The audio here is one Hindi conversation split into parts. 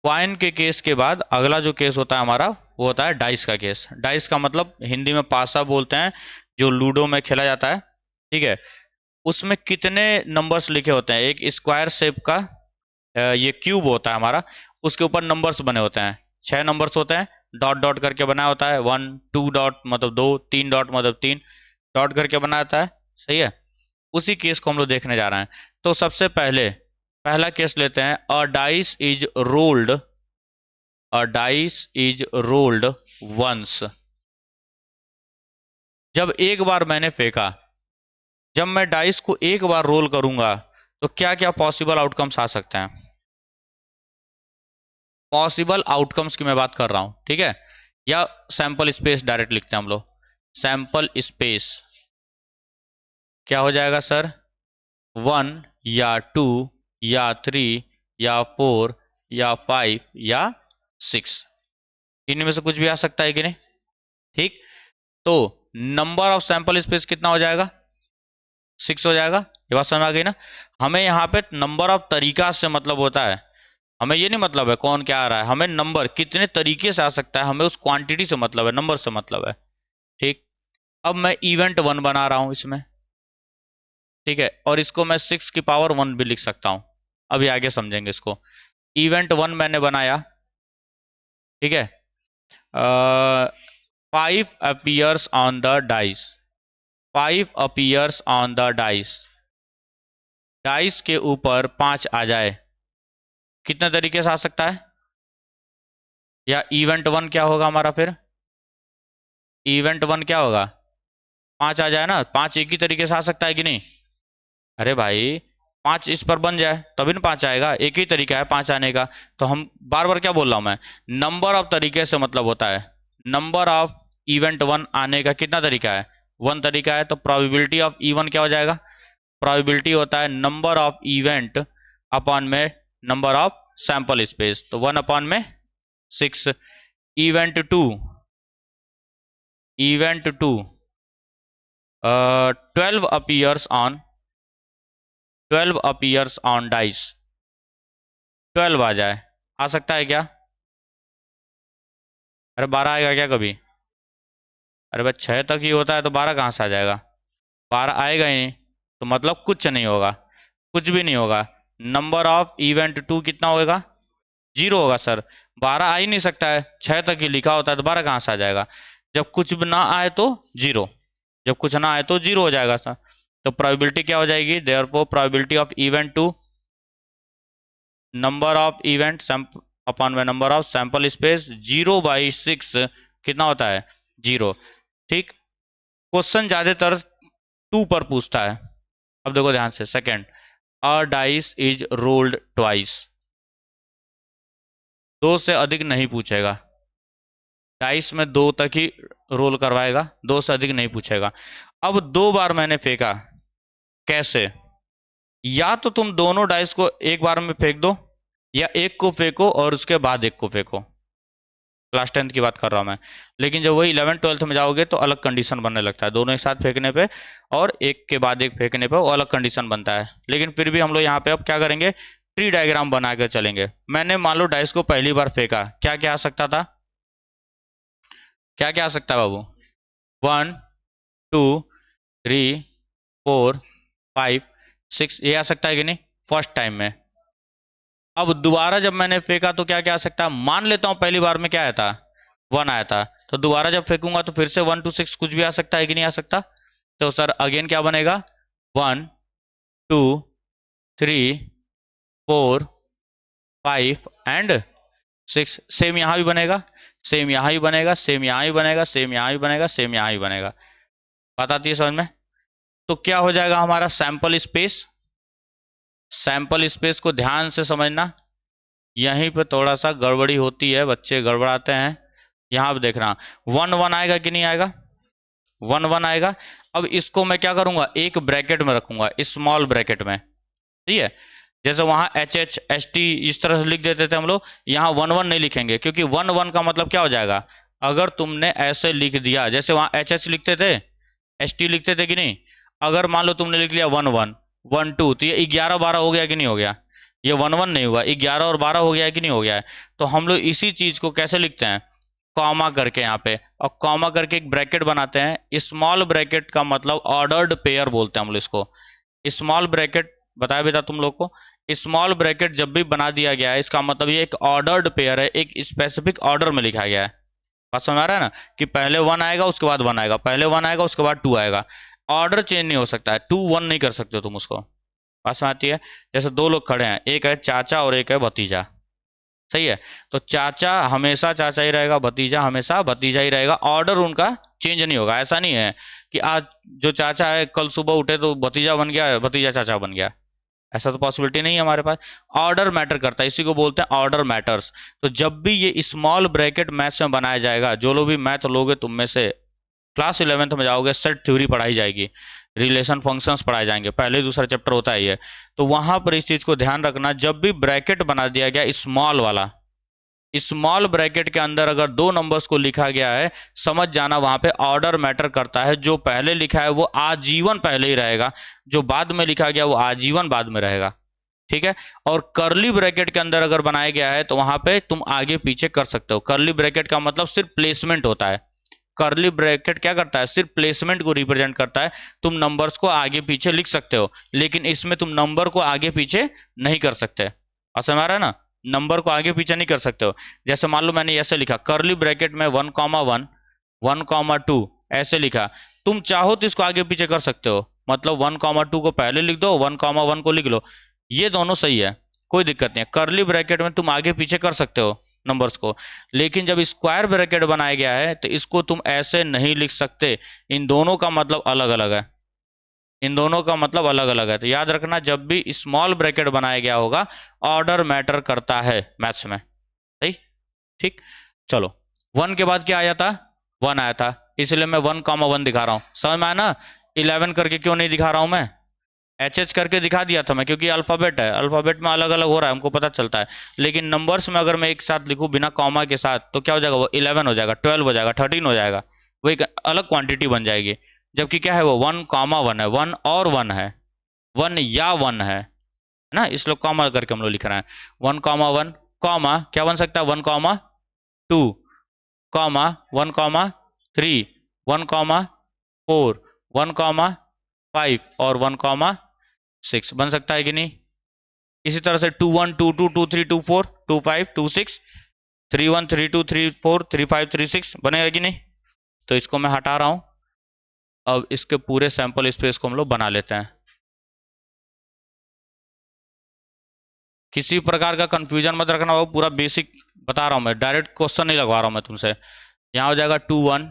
कॉइन के केस के बाद अगला जो केस होता है हमारा वो होता है डाइस का केस। डाइस का मतलब हिंदी में पासा बोलते हैं, जो लूडो में खेला जाता है, ठीक है। उसमें कितने नंबर्स लिखे होते हैं, एक स्क्वायर शेप का ये क्यूब होता है हमारा, उसके ऊपर नंबर्स बने होते हैं, 6 नंबर्स होते हैं, डॉट डॉट करके बना होता है, 1 2 डॉट मतलब 2, 3 डॉट मतलब 3 डॉट करके बना होता है, सही है। उसी केस को हम लोग देखने जा रहे हैं। तो सबसे पहले पहला केस लेते हैं, a dice is rolled, a dice is rolled once. जब एक बार मैंने फेंका, जब मैं डाइस को एक बार रोल करूंगा तो क्या क्या पॉसिबल आउटकम्स आ सकते हैं। पॉसिबल आउटकम्स की मैं बात कर रहा हूं, ठीक है। या सैंपल स्पेस डायरेक्ट लिखते हैं हम लोग, सैंपल स्पेस क्या हो जाएगा सर, 1 या 2 या 3 या 4 या 5 या 6, इनमें से कुछ भी आ सकता है कि नहीं, ठीक। तो नंबर ऑफ सैंपल स्पेस कितना हो जाएगा, 6 हो जाएगा। ये बात समझ आ गई ना। हमें यहाँ पे नंबर ऑफ तरीका से मतलब होता है, हमें ये नहीं मतलब है कौन क्या आ रहा है, हमें नंबर कितने तरीके से आ सकता है, हमें उस क्वांटिटी से मतलब है, नंबर से मतलब है, ठीक। अब मैं इवेंट 1 बना रहा हूं इसमें, ठीक है, और इसको मैं 6 की पावर 1 भी लिख सकता हूं। अभी आगे समझेंगे इसको। इवेंट 1 मैंने बनाया, ठीक है। 5 appears on the dice, 5 appears on the dice, dice के ऊपर 5 आ जाए, कितने तरीके से आ सकता है। या इवेंट 1 क्या होगा हमारा फिर, इवेंट 1 क्या होगा, 5 आ जाए ना, 5 एक ही तरीके से आ सकता है कि नहीं। अरे भाई 5 इस पर बन जाए तभी ना 5 आएगा, एक ही तरीका है 5 आने का। तो हम बार बार क्या बोल रहा हूं मैं, नंबर ऑफ तरीके से मतलब होता है, नंबर ऑफ इवेंट 1 आने का कितना तरीका है, 1 तरीका है। तो प्रोबेबिलिटी ऑफ इवन क्या हो जाएगा, प्रोबेबिलिटी होता है नंबर ऑफ इवेंट अपॉन में नंबर ऑफ सैंपल स्पेस, तो 1 अपॉन में 6। Event 2, event 2 12 appears on, 12 appears on dice, 12 आ जाए, आ सकता है क्या। अरे 12 आएगा क्या कभी, अरे भाई 6 तक ही होता है तो 12 कहाँ से आ जाएगा, 12 आएगा ही नहीं। तो मतलब कुछ नहीं होगा, कुछ भी नहीं होगा। नंबर ऑफ इवेंट 2 कितना होगा, 0 होगा सर। 12 आ ही नहीं सकता है, 6 तक ही लिखा होता है तो 12 कहाँ से आ जाएगा। जब कुछ भी ना आए तो 0, जब कुछ ना आए तो 0 हो जाएगा सर। तो प्रोबेबिलिटी क्या हो जाएगी, therefore probability of event 2 number of event upon में नंबर ऑफ सैंपल स्पेस, 0/6 कितना होता है, 0, ठीक। क्वेश्चन ज्यादातर 2 पर पूछता है। अब देखो ध्यान से, second, a dice is rolled twice, 2 से अधिक नहीं पूछेगा, डाइस में 2 तक ही रोल करवाएगा, 2 से अधिक नहीं पूछेगा। अब 2 बार मैंने फेंका, कैसे, या तो तुम दोनों डाइस को एक बार में फेंक दो, या एक को फेंको और उसके बाद एक को फेंको, क्लास 10th की बात कर रहा हूं मैं। लेकिन जब वही 11th 12th में जाओगे तो अलग कंडीशन बनने लगता है, दोनों एक साथ फेंकने पे और एक के बाद एक फेंकने पे वो अलग कंडीशन बनता है। लेकिन फिर भी हम लोग यहाँ पे अब क्या करेंगे, ट्री डायग्राम बना कर चलेंगे। मैंने मान लो डाइस को पहली बार फेंका, क्या क्या आ सकता था, क्या क्या आ सकता है बाबू, 1 2 3 4 5 6, ये आ सकता है कि नहीं फर्स्ट टाइम में। अब दोबारा जब मैंने फेंका तो क्या क्या आ सकता है, मान लेता हूं पहली बार में क्या आया था, 1 आया था, तो दोबारा जब फेंकूंगा तो फिर से 1 to 6 कुछ भी आ सकता है कि नहीं आ सकता। तो सर अगेन क्या बनेगा, 1 2 3 4 5 एंड 6, सेम यहां भी बनेगा, सेम यहां भी बनेगा, सेम यहां भी बनेगा, सेम यहां भी बनेगा, सेम यहां भी बनेगा। बात आती है समझ में। तो क्या हो जाएगा हमारा सैंपल स्पेस, सैंपल स्पेस को ध्यान से समझना, यहीं पे थोड़ा सा गड़बड़ी होती है, बच्चे गड़बड़ाते हैं। यहां पे देखना 1 1 आएगा कि नहीं आएगा, 1 1 आएगा। अब इसको मैं क्या करूंगा, एक ब्रैकेट में रखूंगा, स्मॉल ब्रैकेट में, ठीक है। जैसे वहां HH HT इस तरह से लिख देते थे हम लोग, यहाँ 1 1 नहीं लिखेंगे, क्योंकि 1 1 का मतलब क्या हो जाएगा, अगर तुमने ऐसे लिख दिया, जैसे वहां HH लिखते थे, HT लिखते थे कि नहीं, अगर मान लो तुमने लिख लिया 1 1 1 2, तो ये 11 12 हो गया कि नहीं हो गया। ये 1 1 नहीं हुआ, 11 और 12 हो गया है कि नहीं हो गया है। तो हम लोग इसी चीज को कैसे लिखते हैं, कॉमा करके यहाँ पे, और कॉमा करके एक ब्रैकेट बनाते हैं। स्मॉल ब्रैकेट का मतलब ऑर्डर्ड पेयर बोलते हैं हम लोग इसको। स्मॉल ब्रैकेट बताया बेटा तुम लोग को, स्मॉल ब्रैकेट जब भी बना दिया गया है इसका मतलब ये एक ऑर्डर्ड पेयर है, एक स्पेसिफिक ऑर्डर में लिखा गया है। बात समझ आ रहा है ना, कि पहले 1 आएगा उसके बाद 1 आएगा, पहले 1 आएगा उसके बाद 2 आएगा। ऑर्डर चेंज नहीं हो सकता है, 2 1 नहीं कर सकते हो तुम उसको। बात समझ आती है। जैसे दो लोग खड़े हैं, एक है चाचा और एक है भतीजा, सही है। तो चाचा हमेशा चाचा ही रहेगा, भतीजा हमेशा भतीजा ही रहेगा, ऑर्डर उनका चेंज नहीं होगा। ऐसा नहीं है कि आज जो चाचा है कल सुबह उठे तो भतीजा बन गया, भतीजा चाचा बन गया, ऐसा तो पॉसिबिलिटी नहीं है हमारे पास। ऑर्डर मैटर करता है, इसी को बोलते हैं ऑर्डर मैटर्स। तो जब भी ये स्मॉल ब्रैकेट मैथ्स में बनाया जाएगा, जो लोग भी मैथ लोगे तुम में से, क्लास 11th में जाओगे सेट थ्योरी पढ़ाई जाएगी, रिलेशन फंक्शंस पढ़ाए जाएंगे, पहले दूसरा चैप्टर होता है ये। तो वहां पर इस चीज को ध्यान रखना, जब भी ब्रैकेट बना दिया गया स्मॉल वाला, स्मॉल ब्रैकेट के अंदर अगर 2 नंबर्स को लिखा गया है, समझ जाना वहां पे ऑर्डर मैटर करता है। जो पहले लिखा है वो आजीवन पहले ही रहेगा, जो बाद में लिखा गया वो आजीवन बाद में रहेगा, ठीक है। और कर्ली ब्रैकेट के अंदर अगर बनाया गया है तो वहां पे तुम आगे पीछे कर सकते हो। कर्ली ब्रैकेट का मतलब सिर्फ प्लेसमेंट होता है। कर्ली ब्रैकेट क्या करता है, सिर्फ प्लेसमेंट को रिप्रेजेंट करता है। तुम नंबर्स को आगे पीछे लिख सकते हो, लेकिन इसमें तुम नंबर को आगे पीछे नहीं कर सकते। समझ आ रहा है ना, नंबर को आगे पीछे नहीं कर सकते हो। जैसे मान लो मैंने ऐसे लिखा कर्ली ब्रैकेट में 1,1 1,2 ऐसे लिखा, तुम चाहो तो इसको आगे पीछे कर सकते हो, मतलब 1,2 को पहले लिख दो, 1,1 को लिख लो, ये दोनों सही है, कोई दिक्कत नहीं है। कर्ली ब्रैकेट में तुम आगे पीछे कर सकते हो नंबर्स को, लेकिन जब स्क्वायर ब्रैकेट बनाया गया है तो इसको तुम ऐसे नहीं लिख सकते। इन दोनों का मतलब अलग अलग है, इन दोनों का मतलब अलग अलग है। तो याद रखना, जब भी स्मॉल ब्रैकेट बनाया गया होगा ऑर्डर मैटर करता है मैथ्स में, सही, ठीक। चलो 1 के बाद क्या आया था, 1 आया था, इसलिए मैं 1,1 दिखा रहा हूं। समझ में आया ना। 11 करके क्यों नहीं दिखा रहा हूं मैं, एच करके दिखा दिया था मैं, क्योंकि अल्फाबेट है, अल्फाबेट में अलग अलग हो रहा है हमको पता चलता है। लेकिन नंबर्स में अगर मैं एक साथ लिखूं बिना कॉमा के साथ तो क्या हो जाएगा, वो 11 हो जाएगा, 12 हो जाएगा, 13 हो जाएगा, वो एक अलग क्वांटिटी बन जाएगी। जबकि क्या है वो 1,1 है, 1 और 1 है, 1 या 1 है ना, इसलिए कॉमा करके हम लोग लिख रहे हैं। 1,1 कॉमा क्या बन सकता है, 1,2 कॉमा 1,3 1,4 1,5 और 1,6 बन सकता है कि नहीं। इसी तरह से 2,1 2,2 2,3 2,4 2,5 2,6 3,1 3,2 3,4 3,5 3,6 बनेगा कि नहीं। तो इसको मैं हटा रहा हूं। अब इसके पूरे सैंपल स्पेस को हम लोग बना लेते हैं। किसी प्रकार का कंफ्यूजन मत रखना, वो पूरा बेसिक बता रहा हूं मैं, डायरेक्ट क्वेश्चन नहीं लगवा रहा हूं मैं तुमसे। यहां हो जाएगा 2,1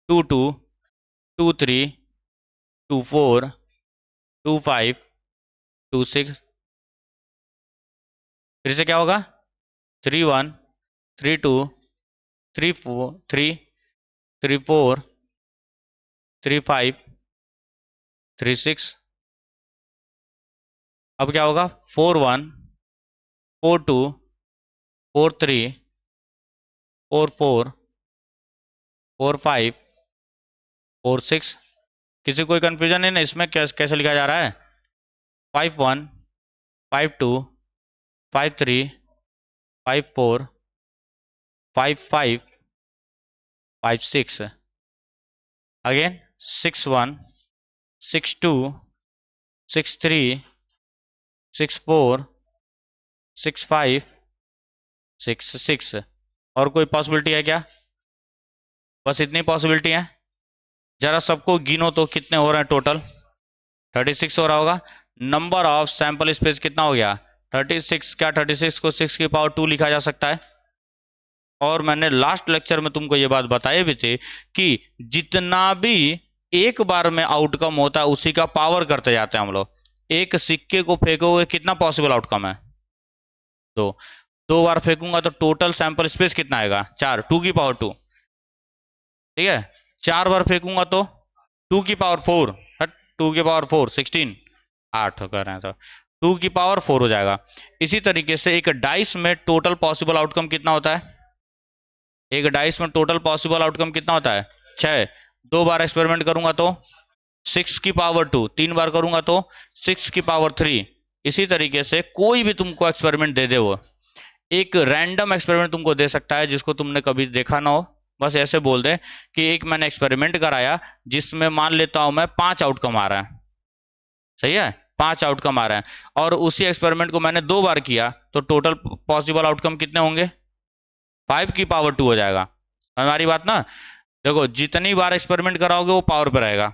2,2 2,3 2,4 2,5 2,6, फिर से क्या होगा 3,1 3,2 3,4 3,4 3,5 3,6। अब क्या होगा 4,1 4,2 4,3 4,4 4,5 4,6। किसी कोई कंफ्यूजन नहीं ना इसमें, कैसे लिखा जा रहा है, 5,1 5,2 5,3 5,4 5,5 5,6, अगेन 6,1 6,2 6,3 6,4 6,5 6,6। और कोई पॉसिबिलिटी है क्या, बस इतनी पॉसिबिलिटी है। जरा सबको गिनो तो कितने हो रहे हैं टोटल, 36 हो रहा होगा। नंबर ऑफ सैंपल स्पेस कितना हो गया 36। क्या 36 को 6 की पावर 2 लिखा जा सकता है। और मैंने लास्ट लेक्चर में तुमको ये बात बताई भी थी कि जितना भी एक बार में आउटकम होता है उसी का पावर करते जाते हैं हम लोग। एक सिक्के को फेंकोगे कितना पॉसिबल आउटकम है, 2। 2 बार फेंकूंगा तो टोटल सैंपल स्पेस कितना आएगा 4, 2 की पावर 2, ठीक है। 4 बार फेंकूंगा तो 2 की पावर 4, 2 की पावर 4 16, 8 कर रहे हैं तो 2 की पावर 4 हो जाएगा। इसी तरीके से एक डाइस में टोटल पॉसिबल आउटकम कितना होता है, एक डाइस में टोटल पॉसिबल आउटकम कितना होता है 6। 2 बार एक्सपेरिमेंट करूंगा तो 6 की पावर 2, 3 बार करूंगा तो 6 की पावर 3, इसी तरीके से कोई भी तुमको एक्सपेरिमेंट दे दे, वो एक रैंडम एक्सपेरिमेंट तुमको दे सकता है जिसको तुमने कभी देखा ना हो, बस ऐसे बोल दे कि एक मैंने एक्सपेरिमेंट कराया जिसमें मान लेता हूं मैं 5 आउटकम आ रहा है, सही है, 5 आउटकम आ रहा है, और उसी एक्सपेरिमेंट को मैंने 2 बार किया, तो टोटल पॉसिबल आउटकम कितने होंगे? 5 की पावर 2 हो जाएगा। हमारी बात ना, देखो जितनी बार एक्सपेरिमेंट कराओगे वो पावर पे रहेगा,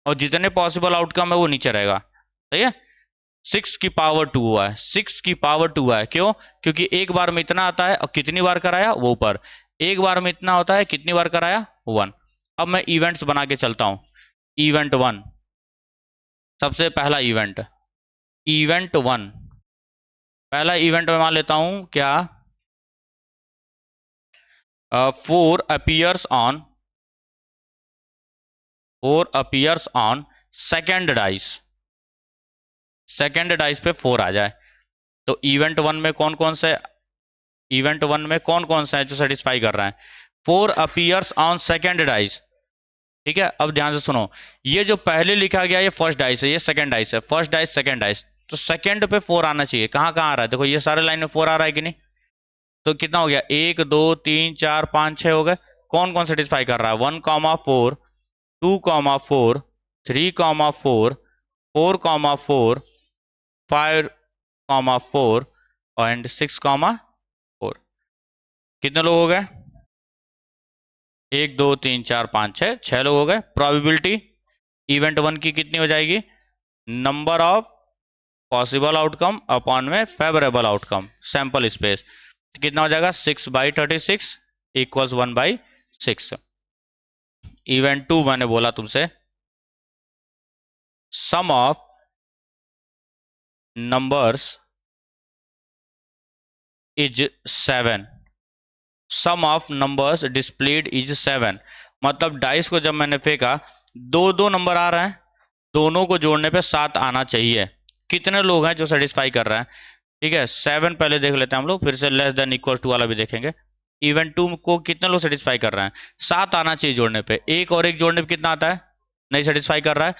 और जितने पॉसिबल आउटकम है वो नीचे रहेगा, सही है। 6 की पावर 2 हुआ है, 6 की पावर 2 है, क्यों? क्योंकि एक बार में इतना आता है और कितनी बार कराया वो ऊपर, एक बार में इतना होता है, कितनी बार कराया 1। अब मैं इवेंट्स बना के चलता हूं। इवेंट 1, सबसे पहला इवेंट, इवेंट 1, पहला इवेंट में मान लेता हूं क्या, 4 appears on, 4 appears on second dice, second dice पे 4 आ जाए, तो इवेंट 1 में कौन कौन से, इवेंट 1 में कौन कौन सा है जो सेटिस्फाई कर रहा है? 4 appears on सेकेंड डाइस, ठीक है। अब ध्यान से सुनो, ये जो पहले लिखा गया ये फर्स्ट डाइस है, ये सेकंड डाइस है, फर्स्ट डाइस सेकंड डाइस, तो सेकंड पे 4 आना चाहिए। कहाँ कहाँ आ रहा है? देखो ये सारे लाइन में 4 आ रहा है कि नहीं, तो कितना हो गया, 1 2 3 4 5 6 हो गए। कौन कौन सेटिस्फाई कर रहा है? 1,4, 2,4, 3,4, 4,4, 5,4 एंड 6,4। कितने लोग हो गए? 1 2 3 4 5 6, 6 लोग हो गए। प्रोबेबिलिटी इवेंट 1 की कितनी हो जाएगी? Number of possible outcome upon में फेवरेबल आउटकम, सैंपल स्पेस, कितना हो जाएगा? 6/36 इक्वल्स 1/6। इवेंट 2 मैंने बोला तुमसे, sum of numbers is 7, sum of numbers displayed is 7, मतलब डाइस को जब मैंने फेंका, दो दो नंबर आ रहे हैं, दोनों को जोड़ने पे 7 आना चाहिए। कितने लोग हैं जो सेटिस्फाई कर रहे हैं? ठीक है, 7 पहले देख लेते हैं हम लोग, फिर से लेस देन इक्वल टू वाला भी देखेंगे। इवेंट 2 को कितने लोग सेटिस्फाई कर रहे हैं? 7 आना चाहिए जोड़ने पे। एक और एक जोड़ने पे कितना आता है? नहीं सेटिस्फाई कर रहा है।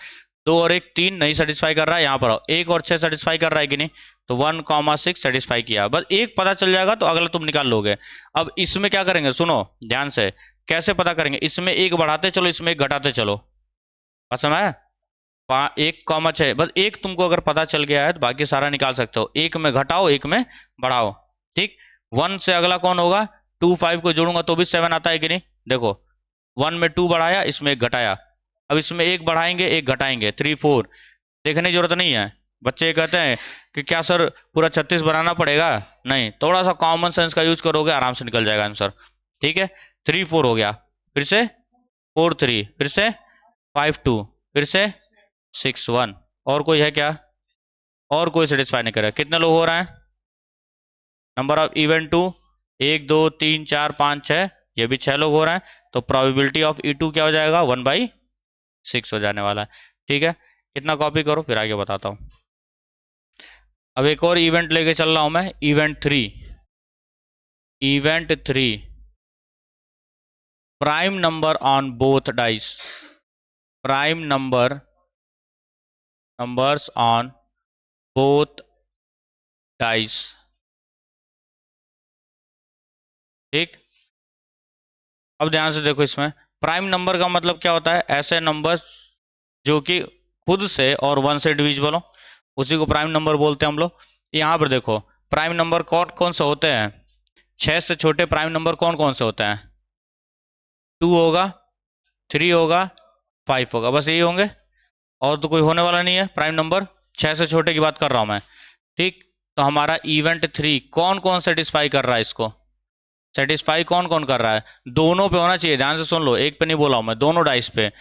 2 और 1 3, नहीं सेटिस्फाई कर रहा है। यहाँ पर आओ, 1 और 6 सेटिस्फाई कर रहा है कि नहीं? तो 1,6 सेटिस्फाई किया, बस एक पता चल जाएगा तो अगला तुम निकाल लोगे। अब इसमें क्या करेंगे, सुनो ध्यान से, कैसे पता करेंगे? इसमें एक बढ़ाते चलो, इसमें एक घटाते चलो, बात समझ आया? 1,6, बस एक तुमको अगर पता चल गया है तो बाकी सारा निकाल सकते हो। एक में घटाओ, एक में बढ़ाओ, ठीक। 1 से अगला कौन होगा? 2 5 को जोड़ूंगा तो भी 7 आता है कि नहीं? देखो 1 में 2 बढ़ाया, इसमें एक घटाया, अब इसमें एक बढ़ाएंगे एक घटाएंगे, 3 4, देखने की जरूरत नहीं है। बच्चे कहते हैं कि क्या सर पूरा 36 बनाना पड़ेगा? नहीं, थोड़ा सा कॉमन सेंस का यूज करोगे, आराम से निकल जाएगा आंसर, ठीक है। 3 4 हो गया, फिर से 4 3, फिर से 5 2, फिर से 6 1, और कोई है क्या? और कोई सेटिस्फाई नहीं करेगा। कितने लोग हो रहे हैं? नंबर ऑफ इवेंट 2, 1 2 3 4 5 6, ये भी 6 लोग हो रहे हैं, तो प्रोबेबिलिटी ऑफ E2 क्या हो जाएगा? 1/6 हो जाने वाला है, ठीक है। इतना कॉपी करो, फिर आगे बताता हूँ। अब एक और इवेंट लेके चल रहा हूं मैं, event 3, event 3, prime number on both dice, prime numbers on both dice, ठीक। अब ध्यान से देखो, इसमें प्राइम नंबर का मतलब क्या होता है? ऐसे नंबर जो कि खुद से और 1 से डिविजिबल हो, उसी को प्राइम नंबर बोलते हैं हम लोग। यहाँ पर देखो प्राइम नंबर कौन कौन से होते हैं? 6 से छोटे प्राइम नंबर कौन कौन से होते हैं? 2 होगा, 3 होगा, 5 होगा, बस यही होंगे, और तो कोई होने वाला नहीं है प्राइम नंबर। 6 से छोटे की बात कर रहा हूं मैं, ठीक। तो हमारा इवेंट 3 कौन कौन सेटिस्फाई कर रहा है? इसको सेटिस्फाई कौन कौन कर रहा है? दोनों पे होना चाहिए, ध्यान से सुन लो, एक पे नहीं बोला हूं मैं, दोनों डाइस पे।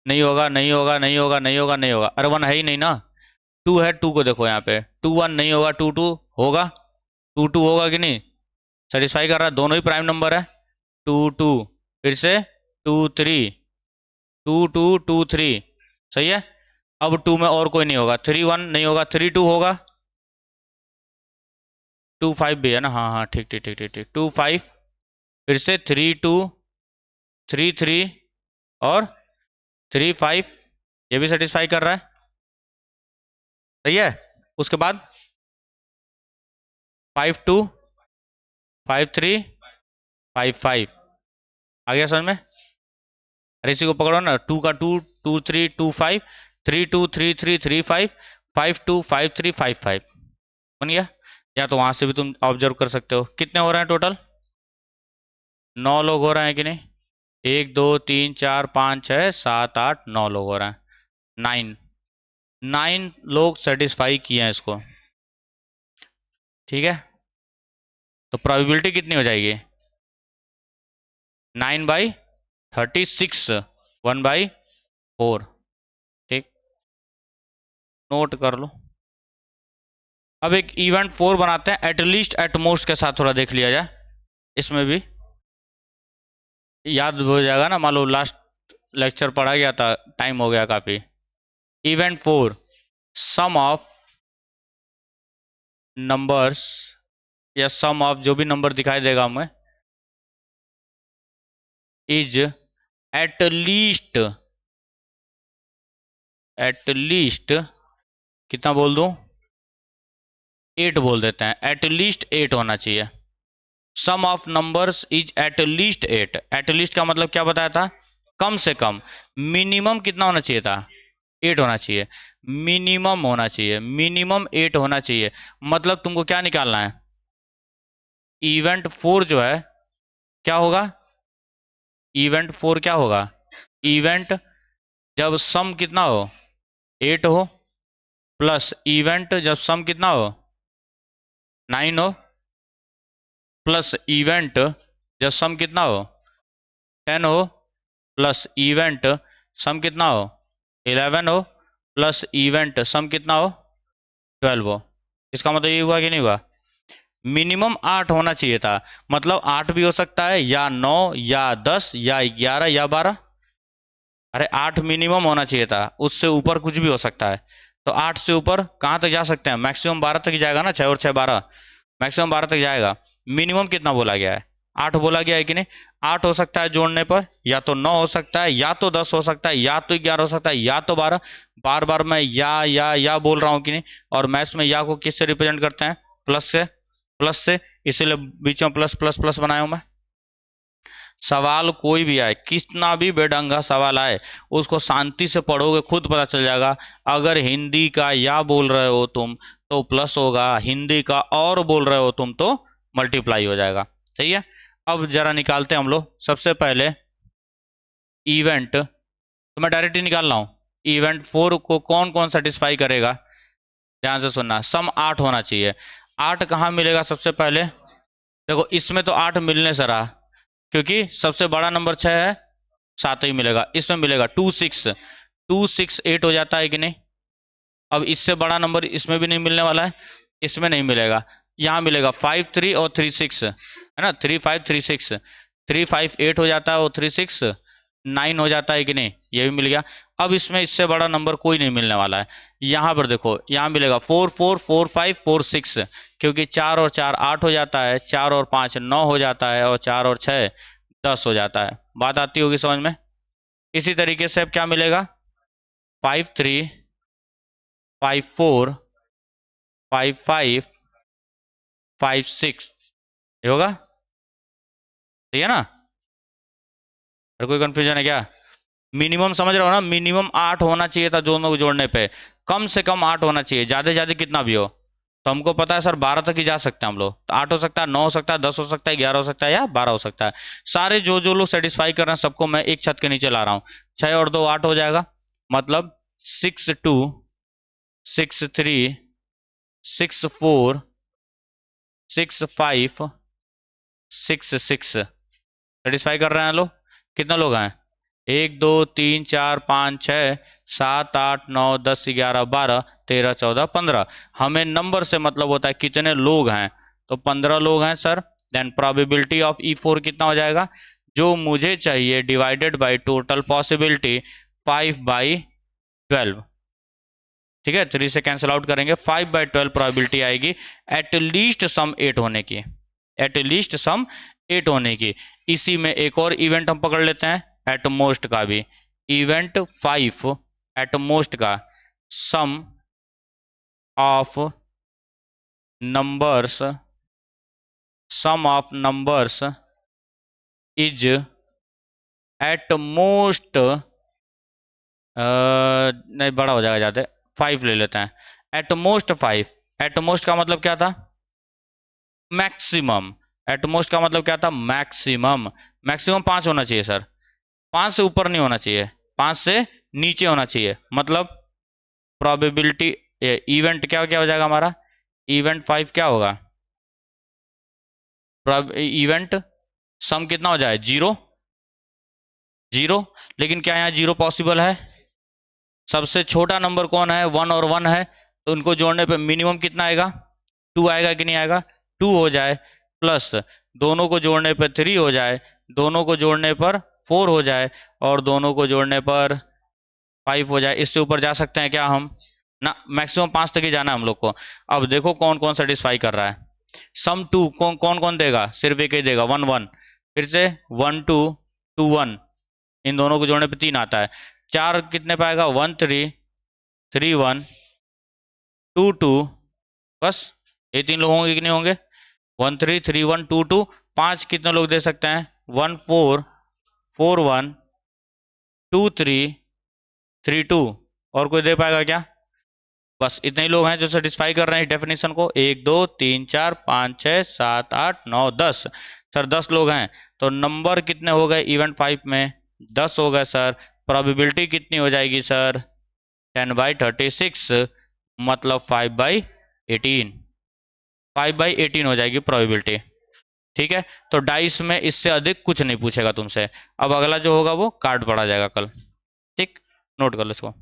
नहीं होगा, नहीं होगा, नहीं होगा, नहीं होगा, नहीं होगा, अरे 1 है ही नहीं ना, 2 है, 2 को देखो यहाँ पे, 2 1 नहीं होगा, 2 2 होगा, 2 2 होगा कि नहीं? सेटिस्फाई कर रहा है, दोनों ही प्राइम नंबर है। 2 2, फिर से 2 3, 2 2 2 3, सही है। अब 2 में और कोई नहीं होगा, 3 1 नहीं होगा, 3 2 होगा, 2 5 भी है ना, हाँ हाँ ठीक ठीक ठीक ठीक ठीक, 2 5, फिर से 3 2, 3 3 और 3 5, ये भी सेटिस्फाई कर रहा है, सही है। उसके बाद 5 2 5 3 5 5। आ गया समझ में? अरे इसी को पकड़ो ना, 2 का 2 2 3 2 5, 3 2 3 3 3 5, 5 2 5 3 5 5 बन गया। या तो वहां से भी तुम ऑब्जर्व कर सकते हो। कितने हो रहे हैं टोटल? 9 लोग हो रहे हैं कि नहीं? 1 2 3 4 5 6 7 8 9 लोग हो रहे हैं। 9 9 लोग सेटिस्फाई किए हैं इसको। ठीक है, तो प्रोबेबिलिटी कितनी हो जाएगी? 9/36, 1/4। ठीक, नोट कर लो। अब एक इवेंट 4 बनाते हैं, एटलीस्ट एटमोस्ट के साथ थोड़ा देख लिया जाए। इसमें भी याद हो जाएगा ना, मान लो लास्ट लेक्चर पढ़ा गया था, टाइम हो गया काफी। इवेंट 4, सम ऑफ नंबर्स या सम ऑफ जो भी नंबर दिखाई देगा हमें इज एटलीस्ट कितना बोल दूं? 8 बोल देते हैं, एटलीस्ट 8 होना चाहिए। Sum of numbers is at least 8। At least का मतलब क्या बताया था? कम से कम। मिनिमम कितना होना चाहिए था? 8 होना चाहिए। मिनिमम होना चाहिए, मिनिमम 8 होना चाहिए। मतलब तुमको क्या निकालना है? इवेंट 4 जो है क्या होगा? इवेंट 4 क्या होगा? इवेंट जब सम कितना हो? 8 हो, प्लस इवेंट जब सम कितना हो? 9 हो, प्लस इवेंट जब सम कितना हो? 10 हो, प्लस इवेंट सम कितना हो? 11 हो, प्लस इवेंट सम कितना हो? 12 हो। इसका मतलब ये हुआ कि नहीं हुआ? मिनिमम 8 होना चाहिए था। मतलब 8 भी हो सकता है, या 9 या 10 या 11 या 12। अरे 8 मिनिमम होना चाहिए था, उससे ऊपर कुछ भी हो सकता है। तो 8 से ऊपर कहाँ तक जा सकते हैं? मैक्सिमम 12 तक ही जाएगा ना, 6 और 6 12, मैक्सिमम 12 तक जाएगा। मिनिमम कितना बोला गया है? 8 बोला गया है कि नहीं? 8 हो सकता है जोड़ने पर, या तो 9 हो सकता है, या तो 10 हो सकता है, या तो 11 हो सकता है, या तो 12। बार बार मैं या बोल रहा हूँ कि नहीं? और मैथ्स में या को किससे रिप्रेजेंट करते हैं? प्लस से। प्लस से, इसीलिए बीच में प्लस प्लस प्लस बनाया हूं मैं। सवाल कोई भी आए, कितना भी बेढंगा सवाल आए, उसको शांति से पढ़ोगे, खुद पता चल जाएगा। अगर हिंदी का या बोल रहे हो तुम तो प्लस होगा, हिंदी का और बोल रहे हो तुम तो मल्टीप्लाई हो जाएगा। सही है। अब जरा निकालते हैं हम लोग। सबसे पहले इवेंट तो मैं डायरेक्ट ही निकाल रहा हूं। इवेंट 4 को कौन कौन सेटिस्फाई करेगा? ध्यान से सुनना, सम 8 होना चाहिए। 8 कहाँ मिलेगा? सबसे पहले देखो, इसमें तो 8 मिलने से रहा, क्योंकि सबसे बड़ा नंबर 6 है, 7 ही मिलेगा। इसमें मिलेगा 2 6, 2 6 8 हो जाता है कि नहीं? अब इससे बड़ा नंबर इसमें भी नहीं मिलने वाला है, इसमें नहीं मिलेगा। यहाँ मिलेगा 5 3 और 3 6, है ना? 3 5 3 6, 3 5 8 हो जाता है, और 3 6 9 हो जाता है कि नहीं? ये भी मिल गया। अब इसमें इससे बड़ा नंबर कोई नहीं मिलने वाला है। यहाँ पर देखो, यहाँ मिलेगा 4 4 4 5 4 6, क्योंकि 4 और 4 8 हो जाता है, 4 और 5 9 हो जाता है, और 4 और 6 10 हो जाता है। बात आती होगी समझ में? इसी तरीके से अब क्या मिलेगा? 5 3 5 4 5 5 5 6, ये होगा। सही है ना? और कोई कंफ्यूजन है क्या? मिनिमम समझ रहे हो ना? मिनिमम 8 होना चाहिए था दोनों को जोड़ने पे। कम से कम 8 होना चाहिए, ज्यादा से ज्यादा कितना भी हो। तो हमको पता है सर 12 तक ही जा सकते हैं हम लोग, तो 8 हो सकता है, 9 हो सकता है, 10 हो सकता है, 11 हो सकता है, या 12 हो सकता है। सारे जो जो लोग सेटिस्फाई कर रहे हैं सबको मैं एक छत के नीचे ला रहा हूँ। 6 और 2 8 हो जाएगा। मतलब 6 2 6 3 6 4 6 5 6 6 सेटिस्फाई कर रहे हैं लोग? कितना लोग हैं? 1 2 3 4 5 6 7 8 9 10 11 12 13 14 15। हमें नंबर से मतलब होता है कितने लोग हैं, तो 15 लोग हैं sir. Then probability of E4 कितना हो जाएगा? जो मुझे चाहिए, डिवाइडेड बाय टोटल पॉसिबिलिटी 5/12। ठीक है, 3 से कैंसिल आउट करेंगे, 5/12 प्रोबेबिलिटी आएगी एटलीस्ट सम 8 होने की। एटलीस्ट सम 8 होने की। इसी में एक और इवेंट हम पकड़ लेते हैं, एटमोस्ट का भी। इवेंट 5 एटमोस्ट का, sum of numbers sum of numbers is at most, नहीं बड़ा हो जाएगा ज़्यादा, 5 ले लेते हैं, एट मोस्ट 5। एट मोस्ट का मतलब क्या था? मैक्सिमम। एट मोस्ट का मतलब क्या था? मैक्सिमम। मैक्सिमम 5 होना चाहिए सर, 5 से ऊपर नहीं होना चाहिए, 5 से नीचे होना चाहिए। मतलब प्रोबेबिलिटी इवेंट क्या क्या हो जाएगा हमारा? इवेंट 5 क्या होगा? इवेंट सम कितना हो जाए? 0 0। लेकिन क्या यहाँ 0 पॉसिबल है? सबसे छोटा नंबर कौन है? 1 और 1 है, तो उनको जोड़ने पे मिनिमम कितना आएगा? 2 आएगा कि नहीं आएगा? 2 हो जाए, प्लस दोनों को जोड़ने पर 3 हो जाए, दोनों को जोड़ने पर 4 हो जाए, और दोनों को जोड़ने पर 5 हो जाए। इससे ऊपर जा सकते हैं क्या हम? ना, मैक्सिमम 5 तक ही जाना है हम लोग को। अब देखो कौन कौन सेटिस्फाई कर रहा है। सम 2 कौन कौन कौन देगा? सिर्फ एक ही देगा, 1 1। फिर से 1 2 2 1, इन दोनों को जोड़ने पे 3 आता है। 4 कितने पाएगा? 1 3 3 1 2 2। बस ये 3 लोग होंगे कि नहीं होंगे? 1 3 3 1 2 2। 5 कितने लोग दे सकते हैं? 1 4 4 1 2 3 3 2। और कोई दे पाएगा क्या? बस इतने ही लोग हैं जो सेटिस्फाई कर रहे हैं इस डेफिनेशन को। 1 2 3 4 5 6 7 8 9 10। सर 10 लोग हैं, तो नंबर कितने हो गए इवेंट 5 में? 10 हो गए सर। प्रोबेबिलिटी कितनी हो जाएगी सर? 10/36, मतलब 5/18। 5/18 हो जाएगी प्रोबेबिलिटी। ठीक है, तो डाइस में इससे अधिक कुछ नहीं पूछेगा तुमसे। अब अगला जो होगा वो कार्ड पढ़ा जाएगा कल। ठीक, नोट कर लो इसको।